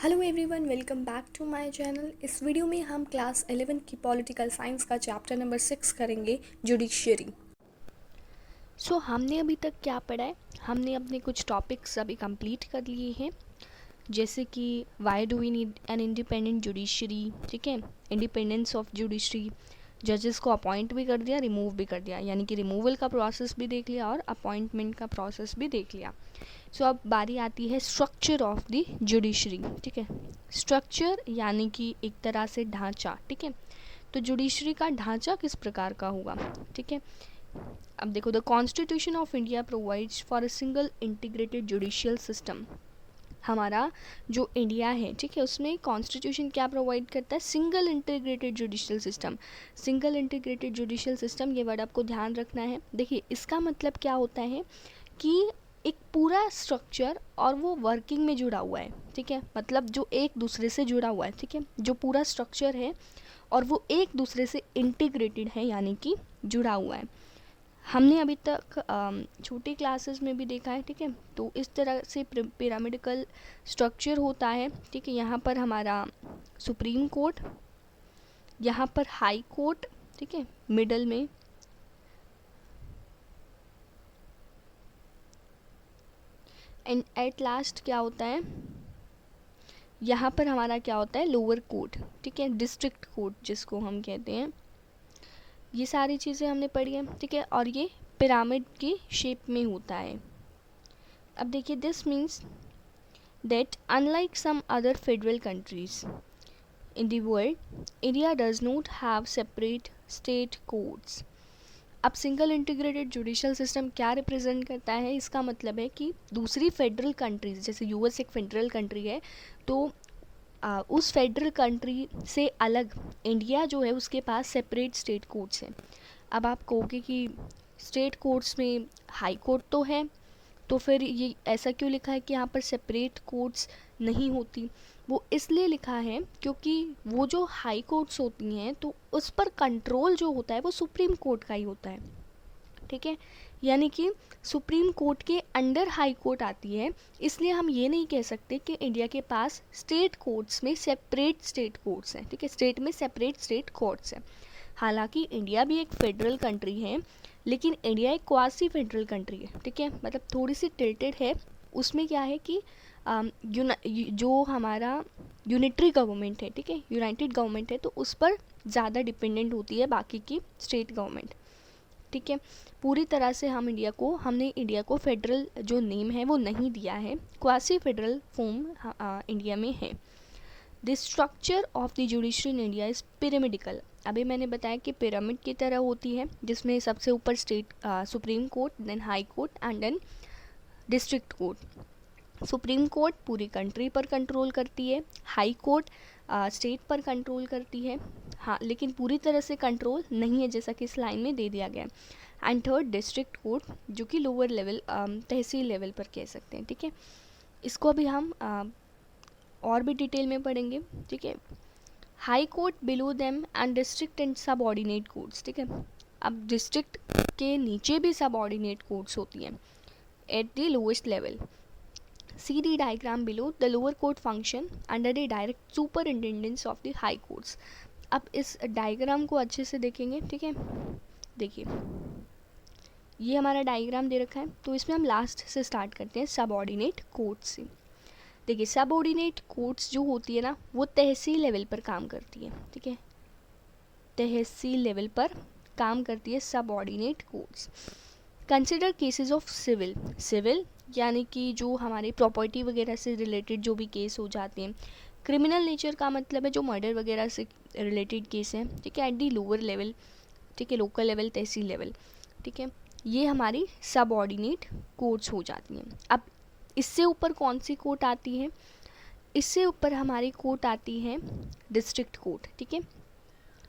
Hello everyone, welcome back to my channel. इस video में हम क्लास 11 की पॉलिटिकल साइंस का चैप्टर नंबर 6 करेंगे, जुडिशरी। हमने अभी तक क्या पढ़ा है? हमने अपने कुछ टॉपिक्स अभी कंप्लीट कर लिए हैं, जैसे कि why do we need an independent judiciary, ठीक है, इंडिपेंडेंस ऑफ जुडिशरी, जजेस को अपॉइंट भी कर दिया, रिमूव भी कर दिया, यानी कि रिमूवल का प्रोसेस भी देख लिया और अपॉइंटमेंट का प्रोसेस भी देख लिया। अब बारी आती है स्ट्रक्चर ऑफ द जुडिशरी, ठीक है। स्ट्रक्चर यानी कि एक तरह से ढांचा, ठीक है। तो जुडिशरी का ढांचा किस प्रकार का होगा, ठीक है। अब देखो, the constitution of India provides for a single integrated judicial system. हमारा जो इंडिया है, ठीक है, उसमें कॉन्स्टिट्यूशन क्या प्रोवाइड करता है? Single integrated judicial system. Single integrated judicial system, ये वर्ड आपको ध्यान रखना है। देखिए, इसका मतलब क्या होता है कि एक पूरा स्ट्रक्चर और वो वर्किंग में जुड़ा हुआ है, ठीक है, मतलब जो एक दूसरे से जुड़ा हुआ है, ठीक है, जो पूरा स्ट्रक्चर है और वो एक दूसरे से इंटीग्रेटेड है, यानी कि जुड़ा हुआ है। हमने अभी तक छोटी क्लासेस में भी देखा है, ठीक है। तो इस तरह से पिरामिडिकल स्ट्रक्चर होता है, ठीक है। यहाँ पर हमारा सुप्रीम कोर्ट, यहाँ पर हाई कोर्ट, ठीक है, मिडल में एंड एट लास्ट क्या होता है, यहाँ पर हमारा क्या होता है? लोअर कोर्ट, ठीक है, डिस्ट्रिक्ट कोर्ट जिसको हम कहते हैं। ये सारी चीज़ें हमने पढ़ी है, ठीक है, और ये पिरामिड की शेप में होता है। अब देखिए, this means that unlike some other federal countries in the world, India does not have separate state courts. अब सिंगल इंटीग्रेटेड जुडिशियल सिस्टम क्या रिप्रेजेंट करता है? इसका मतलब है कि दूसरी फेडरल कंट्रीज, जैसे यूएस एक फेडरल कंट्री है, तो उस फेडरल कंट्री से अलग इंडिया जो है उसके पास सेपरेट स्टेट कोर्ट्स हैं। अब आप कहोगे कि स्टेट कोर्ट्स में हाई कोर्ट तो है, तो फिर ये ऐसा क्यों लिखा है कि यहाँ पर सेपरेट कोर्ट्स नहीं होती? वो इसलिए लिखा है क्योंकि वो जो हाई कोर्ट्स होती हैं तो उस पर कंट्रोल जो होता है वो सुप्रीम कोर्ट का ही होता है, ठीक है। यानी कि सुप्रीम कोर्ट के अंडर हाई कोर्ट आती है, इसलिए हम ये नहीं कह सकते कि इंडिया के पास स्टेट कोर्ट्स में सेपरेट स्टेट कोर्ट्स हैं, ठीक है, स्टेट में सेपरेट स्टेट कोर्ट्स हैं। हालांकि इंडिया भी एक फेडरल कंट्री है, लेकिन इंडिया एक क्वासी फेडरल कंट्री है, ठीक है, मतलब थोड़ी सी टिल्टेड है। उसमें क्या है कि जो हमारा यूनिटरी गवर्नमेंट है, ठीक है, यूनाइटेड गवर्नमेंट है, तो उस पर ज़्यादा डिपेंडेंट होती है बाकी की स्टेट गवर्नमेंट, ठीक है। पूरी तरह से हमने इंडिया को फेडरल जो नेम है वो नहीं दिया है, क्वासी फेडरल फॉर्म इंडिया में है। The structure of the judiciary in India is pyramidical. अभी मैंने बताया कि पिरामिड की तरह होती है, जिसमें सबसे ऊपर state supreme court, then high court and then district court. Supreme court पूरी कंट्री पर कंट्रोल करती है, हाई कोर्ट स्टेट पर कंट्रोल करती है, हाँ, लेकिन पूरी तरह से कंट्रोल नहीं है, जैसा कि इस लाइन में दे दिया गया है। एंड थर्ड, डिस्ट्रिक्ट कोर्ट, जो कि लोअर लेवल तहसील लेवल पर कह सकते हैं, ठीक है। इसको अभी हम और भी डिटेल में पढ़ेंगे, ठीक है। High court below them and district and सब ऑर्डिनेट कोर्ट्स, ठीक है। अब डिस्ट्रिक्ट के नीचे भी सब ऑर्डिनेट कोर्ट्स होती हैं at the lowest level. See the diagram below. The lower court function under the direct superintendence of the high courts. अब इस डायग्राम को अच्छे से देखेंगे, ठीक है। देखिए, ये हमारा डायग्राम दे रखा है, तो इसमें हम लास्ट से स्टार्ट करते हैं, सबऑर्डिनेट कोर्ट से। देखिए, सबऑर्डिनेट कोर्ट्स जो होती है ना, वो तहसील लेवल पर काम करती है, ठीक है, तहसील लेवल पर काम करती है subordinate courts. Consider cases of civil. Civil यानी कि जो हमारे प्रॉपर्टी वगैरह से रिलेटेड जो भी केस हो जाते हैं। क्रिमिनल नेचर का मतलब है जो मर्डर वगैरह से रिलेटेड केस हैं, ठीक है, एट दी लोअर लेवल, ठीक है, लोकल लेवल, तहसील लेवल, ठीक है। ये हमारी सब ऑर्डिनेट कोर्ट्स हो जाती हैं। अब इससे ऊपर कौन सी कोर्ट आती है? इससे ऊपर हमारी कोर्ट आती है डिस्ट्रिक्ट कोर्ट, ठीक है।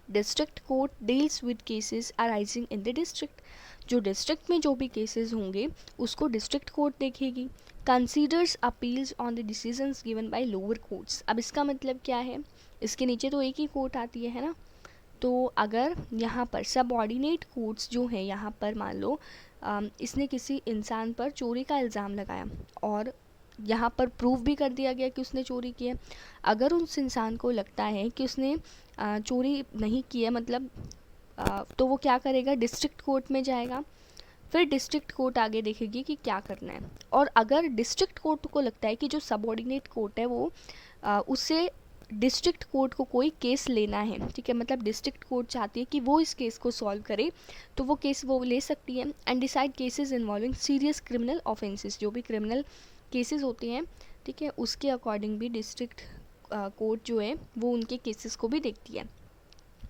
District court deals with cases arising in the district. जो डिस्ट्रिक्ट में जो भी केसेस होंगे उसको डिस्ट्रिक्ट कोर्ट देखेगी। Considers appeals on the decisions given by lower courts. अब इसका मतलब क्या है? इसके नीचे तो एक ही कोर्ट आती है ना, तो अगर यहाँ पर सब ऑर्डिनेट कोर्ट्स जो हैं, यहाँ पर मान लो इसने किसी इंसान पर चोरी का इल्ज़ाम लगाया और यहाँ पर प्रूव भी कर दिया गया कि उसने चोरी की है। अगर उस इंसान को लगता है कि उसने चोरी नहीं की है, मतलब तो वो क्या करेगा, डिस्ट्रिक्ट कोर्ट में जाएगा। फिर डिस्ट्रिक्ट कोर्ट आगे देखेगी कि क्या करना है। और अगर डिस्ट्रिक्ट कोर्ट को लगता है कि जो सबऑर्डिनेट कोर्ट है वो उससे डिस्ट्रिक्ट कोर्ट को कोई केस लेना है, ठीक है, मतलब डिस्ट्रिक्ट कोर्ट चाहती है कि वो इस केस को सॉल्व करे, तो वो केस वो ले सकती है। And decide cases involving serious criminal offences, जो भी क्रिमिनल केसेस होते हैं, ठीक है, उसके अकॉर्डिंग भी डिस्ट्रिक्ट कोर्ट जो है वो उनके केसेस को भी देखती है।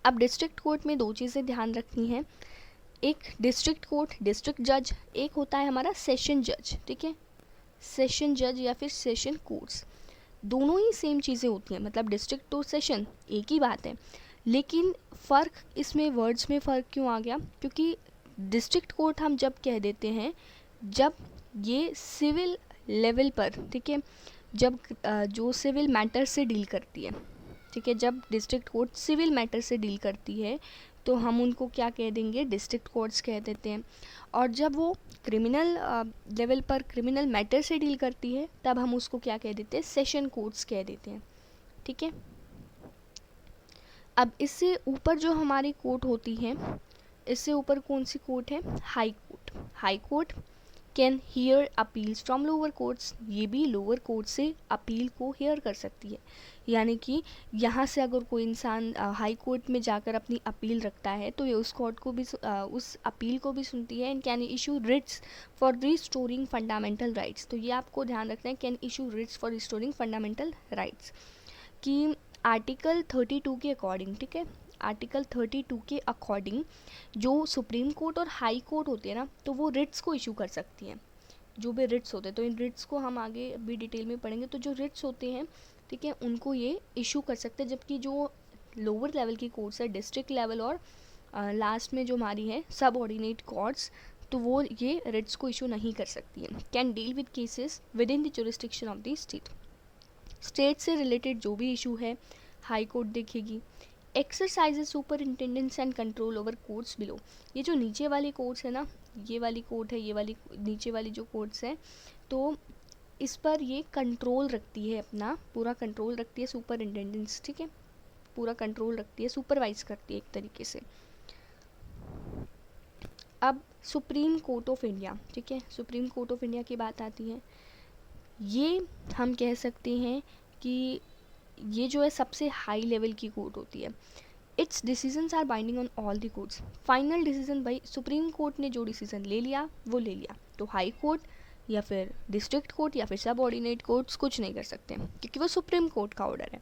अब डिस्ट्रिक्ट कोर्ट में दो चीज़ें ध्यान रखनी है, एक डिस्ट्रिक्ट कोर्ट डिस्ट्रिक्ट जज, एक होता है हमारा सेशन जज, ठीक है, सेशन जज या फिर सेशन कोर्ट्स। दोनों ही सेम चीज़ें होती हैं, मतलब डिस्ट्रिक्ट तो सेशन एक ही बात है, लेकिन फ़र्क इसमें वर्ड्स में फ़र्क क्यों आ गया, क्योंकि डिस्ट्रिक्ट कोर्ट हम जब कह देते हैं जब ये सिविल लेवल पर, ठीक है, जब जो सिविल मैटर से डील करती है, ठीक है, जब डिस्ट्रिक्ट कोर्ट सिविल मैटर से डील करती है तो हम उनको क्या कह देंगे, डिस्ट्रिक्ट कोर्ट्स कह देते हैं। और जब वो क्रिमिनल लेवल पर क्रिमिनल मैटर से डील करती है तब हम उसको क्या कह देते हैं, सेशन कोर्ट्स कह देते हैं, ठीक है। अब इससे ऊपर जो हमारी कोर्ट होती है, इससे ऊपर कौन सी कोर्ट है, high court. High court can hear appeals from lower courts, ये भी लोअर कोर्ट से अपील को हियर कर सकती है। यानी कि यहाँ से अगर कोई इंसान हाई कोर्ट में जाकर अपनी अपील रखता है तो ये उस कोर्ट को भी उस अपील को भी सुनती है। And can issue Ritz for restoring fundamental rights, तो ये आपको ध्यान रखना है, can issue Ritz for restoring fundamental rights, कि आर्टिकल 32 के अकॉर्डिंग, ठीक है, आर्टिकल 32 के अकॉर्डिंग जो सुप्रीम कोर्ट और हाई कोर्ट होती है ना, तो वो रिट्स को इशू कर सकती हैं, जो भी रिट्स होते हैं। तो इन रिट्स को हम आगे भी डिटेल में पढ़ेंगे। तो जो रिट्स होते हैं, ठीक है, उनको ये इशू कर सकते हैं, जबकि जो लोअर लेवल की कोर्ट्स है, डिस्ट्रिक्ट लेवल और लास्ट में जो हमारी है सब ऑर्डिनेट कोर्ट्स, तो वो ये रिट्स को इशू नहीं कर सकती है। Can deal with cases within the jurisdiction of the state, state से रिलेटेड जो भी इशू है हाई कोर्ट देखेगी। Exercises superintendence and control over courts below, ये जो नीचे वाली कोर्ट्स है ना, ये वाली कोर्ट है, ये वाली नीचे वाली जो कोर्ट्स है, तो इस पर ये कंट्रोल रखती है, अपना पूरा कंट्रोल रखती है, सुपर इंटेंडेंस, ठीक है, पूरा कंट्रोल रखती है, सुपरवाइज करती है एक तरीके से। अब सुप्रीम कोर्ट ऑफ इंडिया, ठीक है, सुप्रीम कोर्ट ऑफ इंडिया की बात आती है, ये हम कह सकते हैं कि ये जो है सबसे हाई लेवल की कोर्ट होती है। Its decisions are binding on all the courts, final decision भाई सुप्रीम कोर्ट ने जो डिसीजन ले लिया वो ले लिया, तो हाई कोर्ट या फिर डिस्ट्रिक्ट कोर्ट या फिर सब ऑर्डिनेट कोर्ट्स कुछ नहीं कर सकते क्योंकि वो सुप्रीम कोर्ट का ऑर्डर है।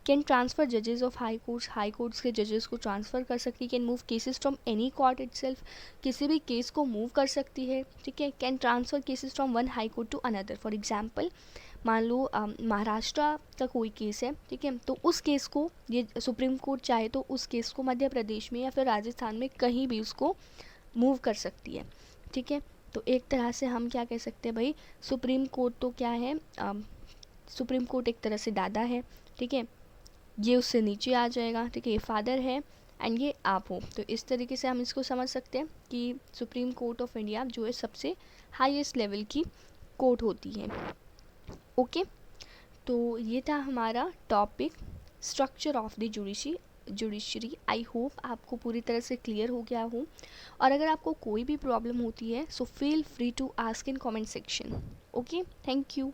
कैन ट्रांसफ़र जजेस ऑफ हाई कोर्ट्स के जजेस को ट्रांसफ़र कर सकती है। Can move cases from any court itself, किसी भी केस को मूव कर सकती है, ठीक है। Can transfer cases from one high court to another, for example मान लो महाराष्ट्र का कोई केस है, ठीक है, तो उस केस को ये सुप्रीम कोर्ट चाहे तो उस केस को मध्य प्रदेश में या फिर राजस्थान में कहीं भी उसको मूव कर सकती है, ठीक है। तो एक तरह से हम क्या कह सकते हैं भाई, सुप्रीम कोर्ट तो क्या है, सुप्रीम कोर्ट एक तरह से दादा है, ठीक है, ये उससे नीचे आ जाएगा, ठीक है, ये फादर है एंड ये आप हो। तो इस तरीके से हम इसको समझ सकते हैं कि सुप्रीम कोर्ट ऑफ इंडिया जो है सबसे हाईएस्ट लेवल की कोर्ट होती है। ओके, तो ये था हमारा topic structure of the judiciary. I hope आपको पूरी तरह से क्लियर हो गया हो, और अगर आपको कोई भी प्रॉब्लम होती है so feel free to ask in comment section. Okay, thank you.